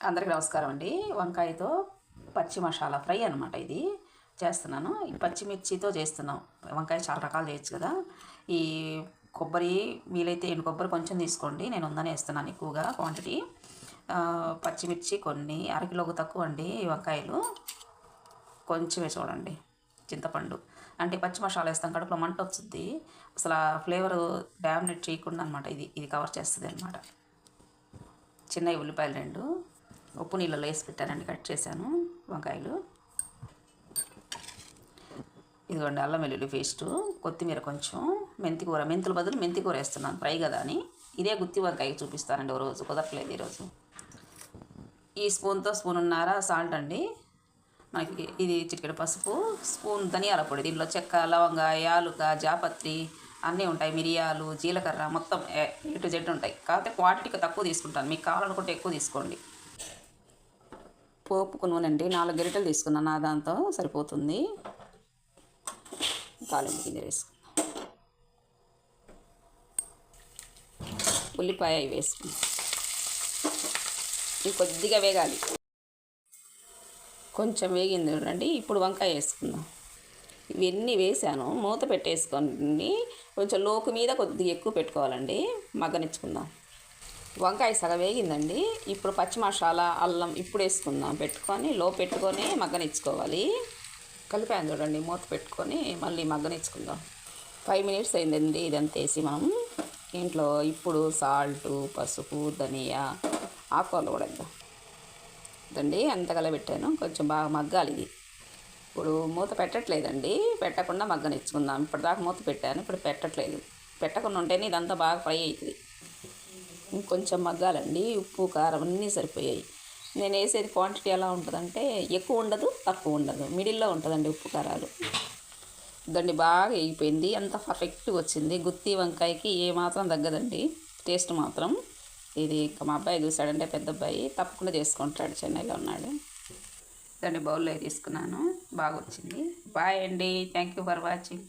అందరికీ నమస్కారం అండి. వంకాయతో పచ్చి మసాలా ఫ్రై అనమాట ఇది చేస్తున్నాను. ఈ పచ్చిమిర్చితో చేస్తున్నాం. వంకాయ చాలా రకాలు చేయొచ్చు కదా. ఈ కొబ్బరి వీలైతే ఎండు కొబ్బరి కొంచెం తీసుకోండి. నేను ఉందని వేస్తున్నాను ఎక్కువగా క్వాంటిటీ. పచ్చిమిర్చి కొన్ని అరకిలోకి తక్కువ అండి. ఈ వంకాయలు కొంచెమే చూడండి. చింతపండు అంటే పచ్చి మసాలా వేస్తాం, కడుపులో మంట వచ్చింది. అసలు ఆ ఫ్లేవర్ డామినేట్ చేయకుండా అనమాట ఇది కవర్ చేస్తుంది అనమాట. చిన్న ఉల్లిపాయలు 2 ఉప్పు నీళ్ళలో వేసి పెట్టానండి, కట్ చేశాను వంకాయలు. ఇదిగోండి అల్లం వెల్లుల్లి పేస్టు, కొత్తిమీర కొంచెం, మెంతికూర, మెంతుల బదులు మెంతికూర వేస్తున్నాను ఫ్రై కదా అని. ఇదే గుత్తి వంకాయ చూపిస్తానండి, ఓ రోజు కుదరట్లేదు ఈరోజు. ఈ స్పూన్తో స్పూనున్నర సాల్ట్ అండి. మనకి ఇది చిటికెడు పసుపు, స్పూన్ ధనియాల పొడి. దీనిలో చెక్క, లవంగ, యాలుక, జాపత్రి అన్నీ ఉంటాయి, మిరియాలు, జీలకర్ర మొత్తం ఏ టు జెడ్ ఉంటాయి. కాకపోతే క్వాంటిటీకి తక్కువ తీసుకుంటాను, మీకు కావాలనుకుంటే ఎక్కువ తీసుకోండి. పోపుకు నూనె అండి 4 గరిటెలు తీసుకున్నాను, నా దాంతో సరిపోతుంది. తాలింపు గింజలు వేసుకుందాం. ఉల్లిపాయ వేసుకుందాం. ఇవి కొద్దిగా వేగాలి. కొంచెం వేగింది చూడండి. ఇప్పుడు వంకాయ వేసుకుందాం. ఇవన్నీ వేసాను, మూత పెట్టేసుకోండి. కొంచెం లోకు మీద కొద్దిగా ఎక్కువ పెట్టుకోవాలండి, మగ్గనిచ్చుకుందాం. వంకాయ సగం వేగిందండి. ఇప్పుడు పచ్చి మసాలా, అల్లం ఇప్పుడు వేసుకుందాం. పెట్టుకొని పెట్టుకొని మగ్గనిచ్చుకోవాలి. కలిపాను చూడండి, మూత పెట్టుకొని మళ్ళీ మగ్గనిచ్చుకుందాం. 5 మినిట్స్ అయిందండి ఇదంతా వేసి మనం. ఇంట్లో ఇప్పుడు సాల్టు, పసుపు, ధనియా, ఆకుకూరలు కూడా వేద్దాం. ఇదండి అంతగల పెట్టాను, కొంచెం బాగా మగ్గాలి ఇది. ఇప్పుడు మూత పెట్టట్లేదండి, పెట్టకుండా మగ్గనిచ్చుకుందాం. ఇప్పటిదాకా మూత పెట్టాను, ఇప్పుడు పెట్టట్లేదు. పెట్టకుండా ఉంటేనే ఇదంతా బాగా ఫ్రై అవుతుంది. ఇంకొంచెం మగ్గాలండి. ఉప్పు, కారం అన్నీ సరిపోయాయి. నేను వేసేది క్వాంటిటీ ఎలా ఉంటుందంటే ఎక్కువ ఉండదు, తక్కువ ఉండదు, మిడిల్లో ఉంటుందండి ఉప్పు కారాలు. దాన్ని బాగా వేగిపోయింది, అంత పర్ఫెక్ట్గా వచ్చింది. గుత్తి వంకాయకి ఏమాత్రం తగ్గదండి టేస్ట్ మాత్రం. ఇది ఇంకా మా అబ్బాయి చూశాడంటే, పెద్ద అబ్బాయి తప్పకుండా చేసుకుంటాడు, చెన్నైలో ఉన్నాడు. దాన్ని బౌల్లో తీసుకున్నాను, బాగా వచ్చింది. బాయ్ అండి, థ్యాంక్ యూ ఫర్ వాచింగ్.